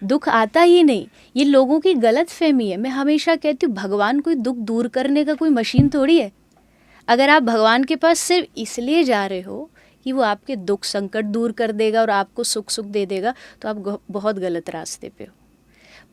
दुख आता ही नहीं। ये लोगों की गलत फहमी है। मैं हमेशा कहती हूँ भगवान कोई दुख दूर करने का कोई मशीन थोड़ी है। अगर आप भगवान के पास सिर्फ इसलिए जा रहे हो कि वो आपके दुख संकट दूर कर देगा और आपको सुख सुख दे देगा, तो आप बहुत गलत रास्ते पे हो।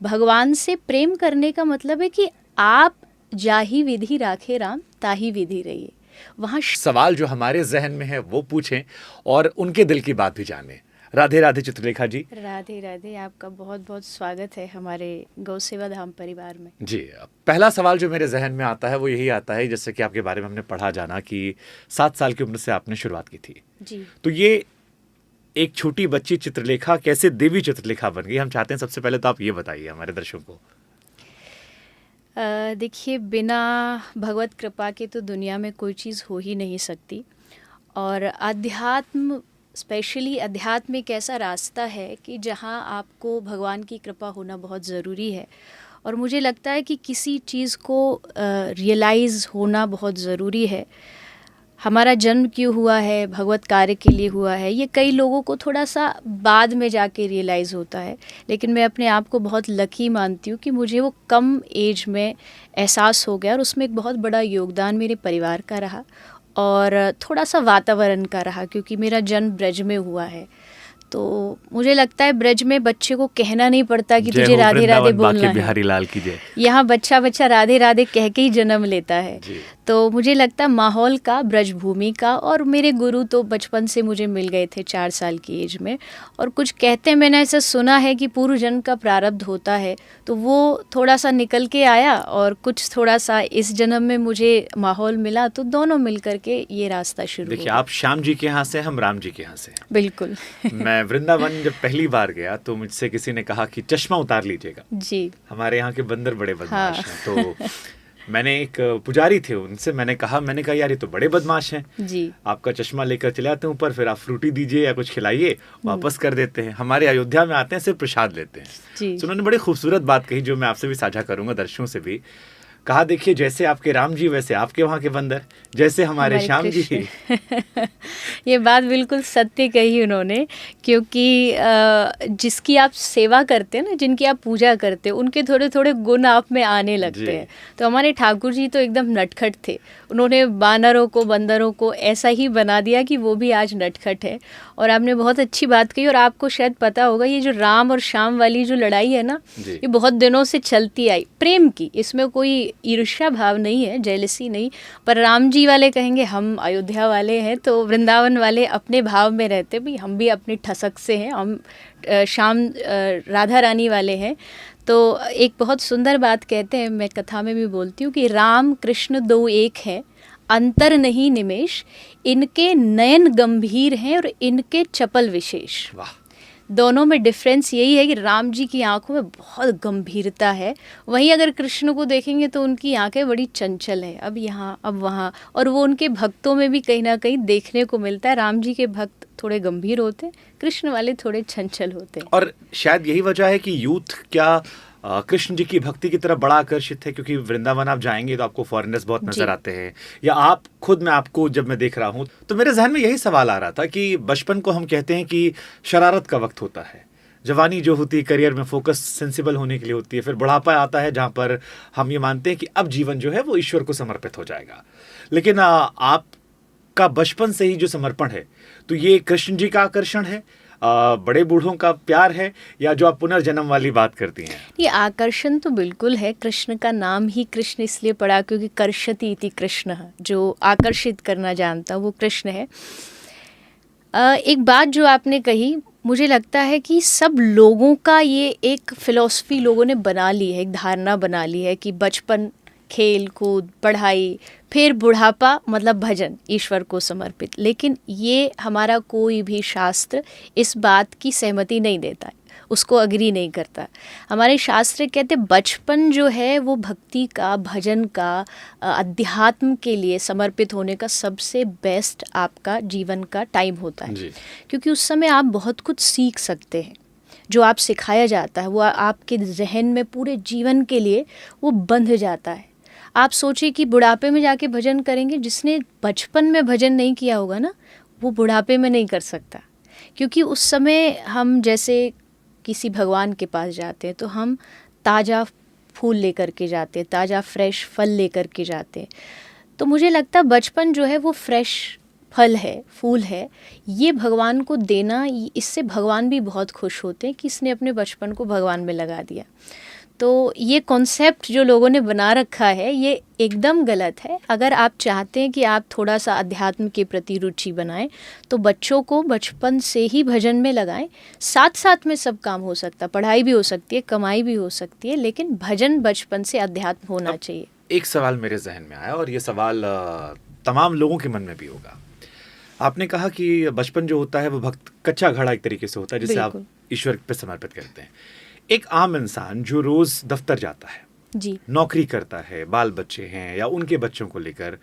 भगवान से प्रेम करने का मतलब है कि आप जाहि विधि राखे राम ताहि विधि रहिए। वहाँ सवाल जो हमारे जहन में है वो पूछें और उनके दिल की बात भी जानें। राधे राधे चित्रलेखा जी। राधे राधे। आपका बहुत बहुत स्वागत है हमारे गौ सेवा धाम परिवार में। जी, पहला सवाल जो मेरे जहन में आता है वो यही आता है, जैसे कि आपके बारे में हमने पढ़ा जाना कि 7 साल की उम्र से आपने शुरुआत की थी जी। तो ये एक छोटी बच्ची चित्रलेखा कैसे देवी चित्रलेखा बन गई, हम चाहते हैं सबसे पहले तो आप ये बताइए हमारे दर्शकों को। देखिए, बिना भगवत कृपा के तो दुनिया में कोई चीज़ हो ही नहीं सकती। और अध्यात्म, स्पेशली अध्यात्म एक ऐसा रास्ता है कि जहाँ आपको भगवान की कृपा होना बहुत ज़रूरी है। और मुझे लगता है कि किसी चीज़ को रियलाइज़ होना बहुत ज़रूरी है। हमारा जन्म क्यों हुआ है, भगवत कार्य के लिए हुआ है, ये कई लोगों को थोड़ा सा बाद में जाके रियलाइज़ होता है। लेकिन मैं अपने आप को बहुत लकी मानती हूँ कि मुझे वो कम एज में एहसास हो गया। और उसमें एक बहुत बड़ा योगदान मेरे परिवार का रहा और थोड़ा सा वातावरण का रहा, क्योंकि मेरा जन्म ब्रज में हुआ है। तो मुझे लगता है ब्रज में बच्चे को कहना नहीं पड़ता कि तुझे राधे राधे बोलना है। बिहारी लाल की जय। यहाँ बच्चा बच्चा राधे राधे कह के ही जन्म लेता है। तो मुझे लगता है माहौल का, ब्रज भूमि का, और मेरे गुरु तो बचपन से मुझे मिल गए थे 4 साल की एज में। और कुछ कहते हैं, मैंने ऐसा सुना है कि पूर्व जन्म का प्रारब्ध होता है, तो वो थोड़ा सा निकल के आया और कुछ थोड़ा सा इस जन्म में मुझे माहौल मिला, तो दोनों मिल करके ये रास्ता शुरू देखिए, हुआ। आप श्याम जी के यहाँ से, हम राम जी के यहाँ से। बिल्कुल। मैं वृंदावन जब पहली बार गया तो मुझसे किसी ने कहा कि चश्मा उतार लीजिएगा जी। हमारे यहाँ के बंदर बड़े बदमाश हाँ। हैं। तो मैंने एक पुजारी थे, उनसे मैंने कहा यार ये तो बड़े बदमाश हैं जी। आपका चश्मा लेकर चले आते हैं ऊपर, फिर आप फ्रूटी दीजिए या कुछ खिलाइए, वापस कर देते हैं। हमारे अयोध्या में आते हैं सिर्फ प्रसाद लेते हैं। तो उन्होंने बड़ी खूबसूरत बात कही जो मैं आपसे भी साझा करूंगा, दर्शकों से भी। कहा, देखिए जैसे आपके राम जी वैसे आपके वहाँ के बंदर, जैसे हमारे श्याम जी। ये बात बिल्कुल सत्य कही उन्होंने, क्योंकि जिसकी आप सेवा करते हैं ना, जिनकी आप पूजा करते हैं, उनके थोड़े थोड़े गुण आप में आने लगते हैं। तो हमारे ठाकुर जी तो एकदम नटखट थे। उन्होंने बानरों को, बंदरों को ऐसा ही बना दिया कि वो भी आज नटखट है। और आपने बहुत अच्छी बात कही। और आपको शायद पता होगा, ये जो राम और श्याम वाली जो लड़ाई है ना, ये बहुत दिनों से चलती आई, प्रेम की। इसमें कोई ईर्ष्या भाव नहीं है, जेलसी नहीं। पर राम जी वाले कहेंगे हम अयोध्या वाले हैं, तो वृंदावन वाले अपने भाव में रहते, भी हम भी अपनी ठसक से हैं, हम श्याम राधा रानी वाले हैं। तो एक बहुत सुंदर बात कहते हैं, मैं कथा में भी बोलती हूँ, कि राम कृष्ण दो एक हैं, अंतर नहीं निमेष, इनके नयन गंभीर हैं और इनके चपल विशेष। वाह। दोनों में डिफरेंस यही है कि राम जी की आंखों में बहुत गंभीरता है, वहीं अगर कृष्ण को देखेंगे तो उनकी आंखें बड़ी चंचल हैं, अब यहाँ अब वहाँ। और वो उनके भक्तों में भी कहीं ना कहीं देखने को मिलता है। राम जी के भक्त थोड़े गंभीर होते हैं, कृष्ण वाले थोड़े चंचल होते हैं। और शायद यही वजह है कि यूथ क्या कृष्ण जी की भक्ति की तरफ बड़ा आकर्षित है, क्योंकि वृंदावन आप जाएंगे तो आपको फॉरेनर्स बहुत नजर आते हैं, या आप खुद, मैं आपको जब मैं देख रहा हूं तो मेरे जहन में यही सवाल आ रहा था कि बचपन को हम कहते हैं कि शरारत का वक्त होता है, जवानी जो होती है करियर में फोकस, सेंसिबल होने के लिए होती है, फिर बुढ़ापा आता है जहां पर हम ये मानते हैं कि अब जीवन जो है वो ईश्वर को समर्पित हो जाएगा। लेकिन आपका बचपन से ही जो समर्पण है, तो ये कृष्ण जी का आकर्षण है, बड़े बूढ़ों का प्यार है, या जो आप पुनर्जन्म वाली बात करती हैं? ये आकर्षण तो बिल्कुल है। कृष्ण का नाम ही कृष्ण इसलिए पड़ा क्योंकि कर्षति इति कृष्ण, जो आकर्षित करना जानता वो कृष्ण है। एक बात जो आपने कही, मुझे लगता है कि सब लोगों का ये एक फिलॉसफी लोगों ने बना ली है, एक धारणा बना ली है कि बचपन खेल कूद पढ़ाई, फिर बुढ़ापा मतलब भजन, ईश्वर को समर्पित। लेकिन ये हमारा कोई भी शास्त्र इस बात की सहमति नहीं देता है, उसको अग्री नहीं करता। हमारे शास्त्र कहते बचपन जो है वो भक्ति का, भजन का, अध्यात्म के लिए समर्पित होने का सबसे बेस्ट आपका जीवन का टाइम होता है। क्योंकि उस समय आप बहुत कुछ सीख सकते हैं, जो आप सिखाया जाता है वो आपके जहन में पूरे जीवन के लिए वो बंध जाता है। आप सोचिए कि बुढ़ापे में जाके भजन करेंगे, जिसने बचपन में भजन नहीं किया होगा ना, वो बुढ़ापे में नहीं कर सकता। क्योंकि उस समय हम जैसे किसी भगवान के पास जाते हैं तो हम ताज़ा फूल लेकर के जाते हैं, ताज़ा फ्रेश फल लेकर के जाते हैं। तो मुझे लगता है बचपन जो है वो फ्रेश फल है, फूल है, ये भगवान को देना, इससे भगवान भी बहुत खुश होते हैं कि इसने अपने बचपन को भगवान में लगा दिया। तो ये कॉन्सेप्ट जो लोगों ने बना रखा है ये एकदम गलत है। अगर आप चाहते हैं कि आप थोड़ा सा अध्यात्म के प्रति रुचि बनाएं तो बच्चों को बचपन से ही भजन में लगाएं। साथ साथ में सब काम हो सकता है, पढ़ाई भी हो सकती है, कमाई भी हो सकती है, लेकिन भजन बचपन से अध्यात्म होना चाहिए। एक सवाल मेरे जहन में आया और ये सवाल तमाम लोगों के मन में भी होगा। आपने कहा कि बचपन जो होता है वो भक्त कच्चा घड़ा एक तरीके से होता है जिसे आप ईश्वर पे समर्पित करते हैं। एक आम इंसान जो रोज दफ्तर जाता है, जी, नौकरी करता है, बाल बच्चे हैं या उनके बच्चों को लेकर,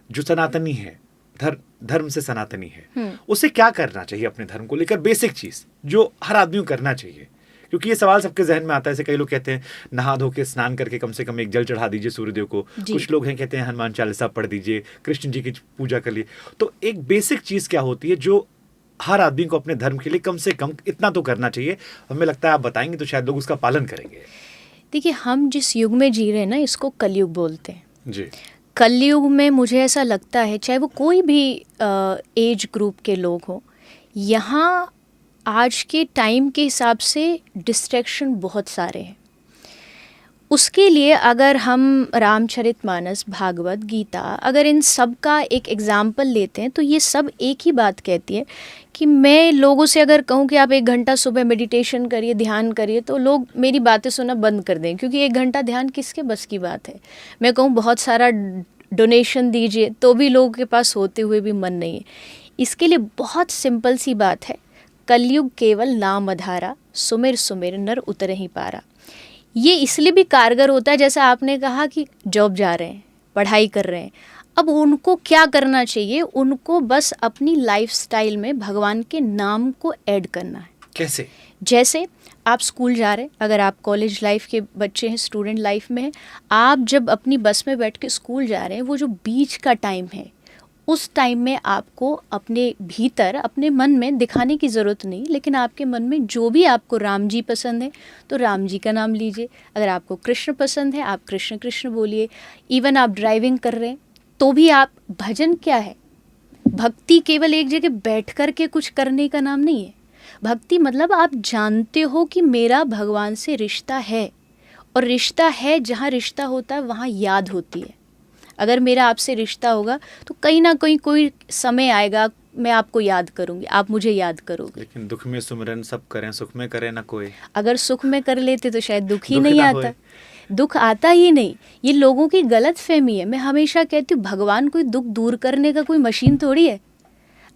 जो सनातनी है, धर्म से सनातनी है, उसे क्या करना चाहिए अपने धर्म को लेकर? बेसिक चीज जो हर आदमी को करना चाहिए, क्योंकि ये सवाल सबके जहन में आता है। जैसे कई लोग कहते हैं नहा धो के स्नान करके कम से कम एक जल चढ़ा दीजिए सूर्यदेव को, कुछ लोग हैं कहते हैं हनुमान चालीसा पढ़ दीजिए, कृष्ण जी की पूजा कर लिए। तो एक बेसिक चीज क्या होती है जो हर आदमी को अपने धर्म के लिए कम से कम इतना तो करना चाहिए? हमें लगता है आप बताएंगे तो शायद लोग उसका पालन करेंगे। देखिए, हम जिस युग में जी रहे हैं ना, इसको कलयुग बोलते हैं जी। कलयुग में मुझे ऐसा लगता है, चाहे वो कोई भी एज ग्रुप के लोग हों, यहाँ आज के टाइम के हिसाब से डिस्ट्रैक्शन बहुत सारे हैं। उसके लिए अगर हम रामचरितमानस, भागवत गीता, अगर इन सब का एक एग्जाम्पल लेते हैं तो ये सब एक ही बात कहती है कि मैं लोगों से अगर कहूँ कि आप 1 घंटा सुबह मेडिटेशन करिए, ध्यान करिए, तो लोग मेरी बातें सुनना बंद कर दें, क्योंकि 1 घंटा ध्यान किसके बस की बात है। मैं कहूँ बहुत सारा डोनेशन दीजिए तो भी लोगों के पास होते हुए भी मन नहीं है। इसके लिए बहुत सिंपल सी बात है, कलयुग केवल नाम आधारा, सुमिर सुमिर नर उतर ही पारा। ये इसलिए भी कारगर होता है, जैसा आपने कहा कि जॉब जा रहे हैं, पढ़ाई कर रहे हैं, अब उनको क्या करना चाहिए? उनको बस अपनी लाइफस्टाइल में भगवान के नाम को ऐड करना है। कैसे? जैसे आप स्कूल जा रहे हैं, अगर आप कॉलेज लाइफ के बच्चे हैं, स्टूडेंट लाइफ में हैं, आप जब अपनी बस में बैठ के स्कूल जा रहे हैं, वो जो बीच का टाइम है, उस टाइम में आपको अपने भीतर, अपने मन में दिखाने की ज़रूरत नहीं, लेकिन आपके मन में जो भी आपको, राम जी पसंद है तो राम जी का नाम लीजिए, अगर आपको कृष्ण पसंद है आप कृष्ण कृष्ण बोलिए। इवन आप ड्राइविंग कर रहे हैं तो भी आप, भजन क्या है? भक्ति केवल एक जगह बैठ कर के कुछ करने का नाम नहीं है। भक्ति मतलब आप जानते हो कि मेरा भगवान से रिश्ता है, और रिश्ता है, जहाँ रिश्ता होता है वहाँ याद होती है। अगर मेरा आपसे रिश्ता होगा तो कहीं ना कहीं कोई समय आएगा, मैं आपको याद करूंगी, आप मुझे याद करोगे। लेकिन दुख में सुमिरन सब करें, सुख में करे ना कोई। अगर सुख में कर लेते तो शायद दुख ही नहीं आता, दुख आता ही नहीं। ये लोगों की गलत फहमी है। मैं हमेशा कहती हूँ भगवान कोई दुख दूर करने का कोई मशीन थोड़ी है।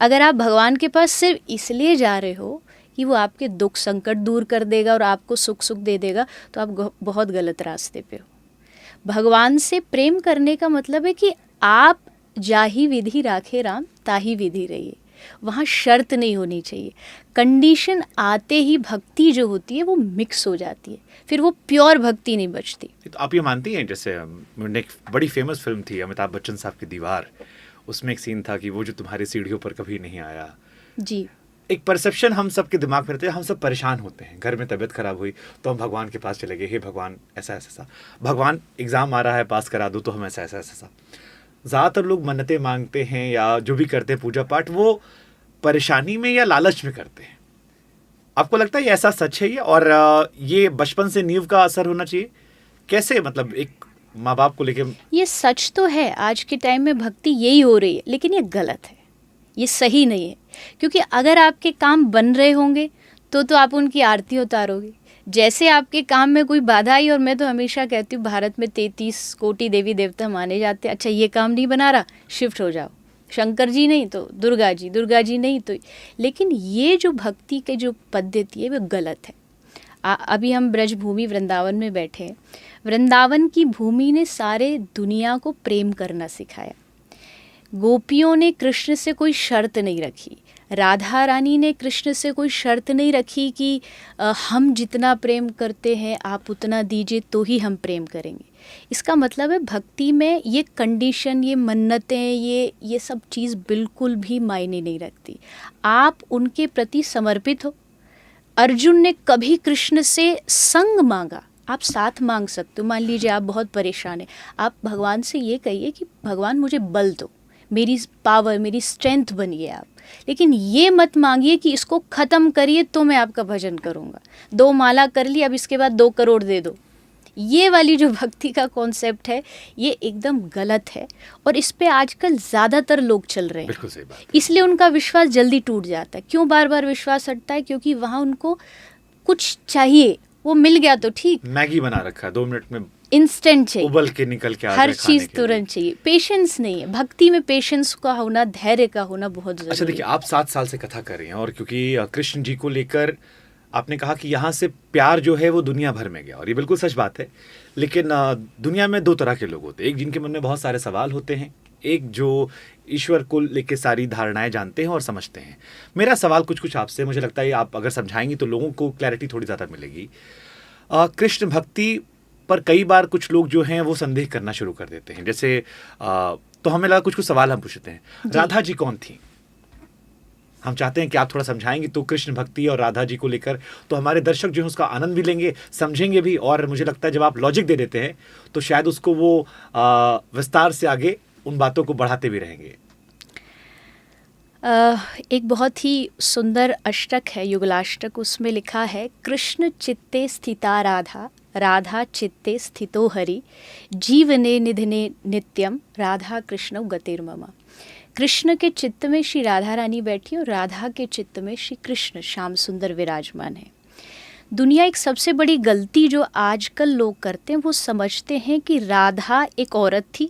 अगर आप भगवान के पास सिर्फ इसलिए जा रहे हो कि वो आपके दुख संकट दूर कर देगा और आपको सुख सुख दे देगा, तो आप बहुत गलत रास्ते पे हो। भगवान से प्रेम करने का मतलब है कि आप जाहि विधि राखे राम ताहि विधि रहिए। वहाँ शर्त नहीं होनी चाहिए। कंडीशन आते ही भक्ति जो होती है वो मिक्स हो जाती है, फिर वो प्योर भक्ति नहीं बचती। तो आप ये मानती हैं, जैसे एक बड़ी फेमस फिल्म थी अमिताभ बच्चन साहब की दीवार, उसमें एक सीन था कि वो जो तुम्हारी सीढ़ियों पर कभी नहीं आया। जी, एक परसेप्शन हम सबके दिमाग में रहते हैं, हम सब परेशान होते हैं, घर में तबीयत खराब हुई तो हम भगवान के पास चले गए, हे भगवान ऐसा ऐसा, भगवान एग्जाम आ रहा है पास करा दो तो हम ऐसा ऐसा ऐसा। ज़्यादातर लोग मन्नतें मांगते हैं या जो भी करते हैं पूजा पाठ, वो परेशानी में या लालच में करते हैं। आपको लगता है ये ऐसा सच है ये, और ये बचपन से नींव का असर होना चाहिए? कैसे, मतलब एक माँ बाप को लेके? ये सच तो है, आज के टाइम में भक्ति यही हो रही है, लेकिन ये गलत है, ये सही नहीं है। क्योंकि अगर आपके काम बन रहे होंगे तो आप उनकी आरती उतारोगे। जैसे आपके काम में कोई बाधा आई, और मैं तो हमेशा कहती हूँ भारत में 33 कोटि देवी देवता माने जाते हैं, अच्छा ये काम नहीं बना रहा, शिफ्ट हो जाओ, शंकर जी नहीं तो दुर्गा जी, दुर्गा जी नहीं तो। लेकिन ये जो भक्ति के जो पद्धति है वो गलत है। अभी हम ब्रजभूमि वृंदावन में बैठे हैं। वृंदावन की भूमि ने सारे दुनिया को प्रेम करना सिखाया। गोपियों ने कृष्ण से कोई शर्त नहीं रखी, राधा रानी ने कृष्ण से कोई शर्त नहीं रखी कि हम जितना प्रेम करते हैं आप उतना दीजिए तो ही हम प्रेम करेंगे। इसका मतलब है भक्ति में ये कंडीशन, ये मन्नतें, ये सब चीज़ बिल्कुल भी मायने नहीं रखती। आप उनके प्रति समर्पित हो, अर्जुन ने कभी कृष्ण से संग मांगा। आप साथ मांग सकते हो। मान लीजिए आप बहुत परेशान हैं, आप भगवान से ये कहिए कि भगवान मुझे बल दो, मेरी पावर, मेरी स्ट्रेंथ बनिए आप। लेकिन ये मत मांगिए कि इसको ख़त्म करिए तो मैं आपका भजन करूँगा। 2 माला कर ली, अब इसके बाद 2 करोड़ दे दो। ये वाली जो भक्ति का कॉन्सेप्ट है ये एकदम गलत है, और इस पे आजकल ज़्यादातर लोग चल रहे हैं। बिल्कुल सही बात। इसलिए उनका विश्वास जल्दी टूट जाता है। क्यों बार बार विश्वास हटता है? क्योंकि वहाँ उनको कुछ चाहिए, वो मिल गया तो ठीक, मैगी बना रखा है 2 मिनट में, इंस्टेंट चाहिए, उबल के निकल के आ हर जाए खाने चीज़ के लिए। तुरंत चाहिए। पेशेंस नहीं है। भक्ति में पेशेंस का होना, धैर्य का होना बहुत अच्छा ज़रूरी देखिए, है। आप 7 साल से कथा कर रही हैं, और क्योंकि कृष्ण जी को लेकर आपने कहा कि यहाँ से प्यार जो है वो दुनिया भर में गया, और ये बिल्कुल सच बात है। लेकिन दुनिया में 2 तरह के लोग होते हैं। एक जिनके मन में बहुत सारे सवाल होते हैं, एक जो ईश्वर को लेके सारी धारणाएं जानते हैं और समझते हैं। मेरा सवाल कुछ आपसे, मुझे लगता है आप अगर समझाएंगी तो लोगों को क्लैरिटी थोड़ी ज़्यादा मिलेगी। कृष्ण भक्ति पर कई बार कुछ लोग जो हैं वो संदेह करना शुरू कर देते हैं। जैसे तो हमें लगा कुछ सवाल हम पूछते हैं। राधा जी कौन थी? हम चाहते हैं कि आप थोड़ा समझाएंगे तो कृष्ण भक्ति और राधा जी को लेकर, तो हमारे दर्शक जो है उसका आनंद भी लेंगे, समझेंगे भी, और मुझे लगता है जब आप लॉजिक दे देते हैं तो शायद उसको वो विस्तार से आगे उन बातों को बढ़ाते भी रहेंगे। एक बहुत ही सुंदर अष्टक है, युगलाष्टक। उसमें लिखा है, कृष्ण चित्ते स्थिता राधा, राधा चित्ते स्थितो हरि, जीवने निधने नित्यम, राधा कृष्ण गतिर्मम। कृष्ण के चित्त में श्री राधा रानी बैठी और राधा के चित्त में श्री कृष्ण श्याम सुंदर विराजमान है। दुनिया एक सबसे बड़ी गलती जो आजकल लोग करते हैं, वो समझते हैं कि राधा एक औरत थी,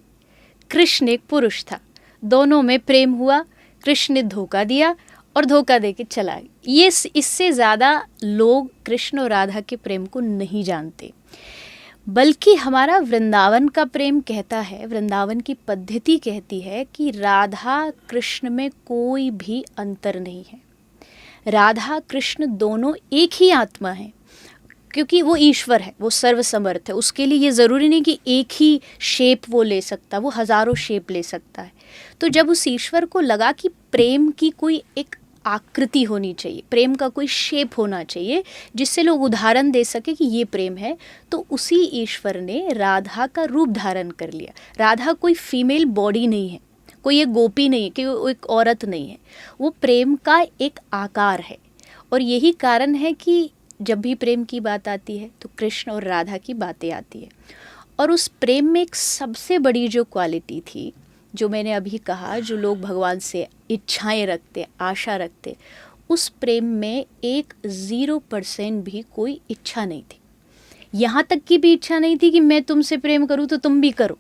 कृष्ण एक पुरुष था, दोनों में प्रेम हुआ, कृष्ण ने धोखा दिया और धोखा दे के चला गया। ये इससे ज़्यादा लोग कृष्ण और राधा के प्रेम को नहीं जानते। बल्कि हमारा वृंदावन का प्रेम कहता है, वृंदावन की पद्धति कहती है कि राधा कृष्ण में कोई भी अंतर नहीं है। राधा कृष्ण दोनों एक ही आत्मा है, क्योंकि वो ईश्वर है, वो सर्वसमर्थ है। उसके लिए ये ज़रूरी नहीं कि एक ही शेप वो ले सकता, वो हज़ारों शेप ले सकता है। तो जब उस ईश्वर को लगा कि प्रेम की कोई एक आकृति होनी चाहिए, प्रेम का कोई शेप होना चाहिए जिससे लोग उदाहरण दे सके कि ये प्रेम है, तो उसी ईश्वर ने राधा का रूप धारण कर लिया। राधा कोई फीमेल बॉडी नहीं है, कोई एक गोपी नहीं है, कि वो एक औरत नहीं है, वो प्रेम का एक आकार है। और यही कारण है कि जब भी प्रेम की बात आती है तो कृष्ण और राधा की बातें आती है। और उस प्रेम में एक सबसे बड़ी जो क्वालिटी थी, जो मैंने अभी कहा, जो लोग भगवान से इच्छाएं रखते, आशा रखते, उस प्रेम में एक 0% भी कोई इच्छा नहीं थी। यहाँ तक की भी इच्छा नहीं थी कि मैं तुमसे प्रेम करूँ तो तुम भी करो,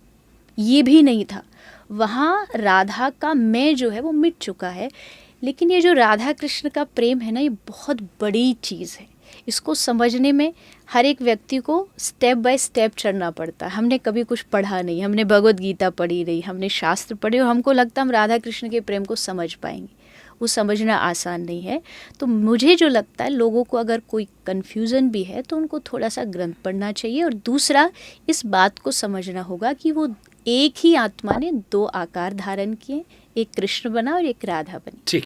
ये भी नहीं था। वहाँ राधा का मैं जो है वो मिट चुका है। लेकिन ये जो राधा कृष्ण का प्रेम है ना, ये बहुत बड़ी चीज़ है। इसको समझने में हर एक व्यक्ति को स्टेप बाय स्टेप चलना पड़ता है। हमने कभी कुछ पढ़ा नहीं, हमने भगवद गीता पढ़ी नहीं, हमने शास्त्र पढ़े और हमको लगता हम राधा कृष्ण के प्रेम को समझ पाएंगे। वो समझना आसान नहीं है। तो मुझे जो लगता है, लोगों को अगर कोई कन्फ्यूज़न भी है तो उनको थोड़ा सा ग्रंथ पढ़ना चाहिए, और दूसरा इस बात को समझना होगा कि वो एक ही आत्मा ने 2 आकार धारण किए, एक कृष्ण बना और एक राधा बनी। ठीक।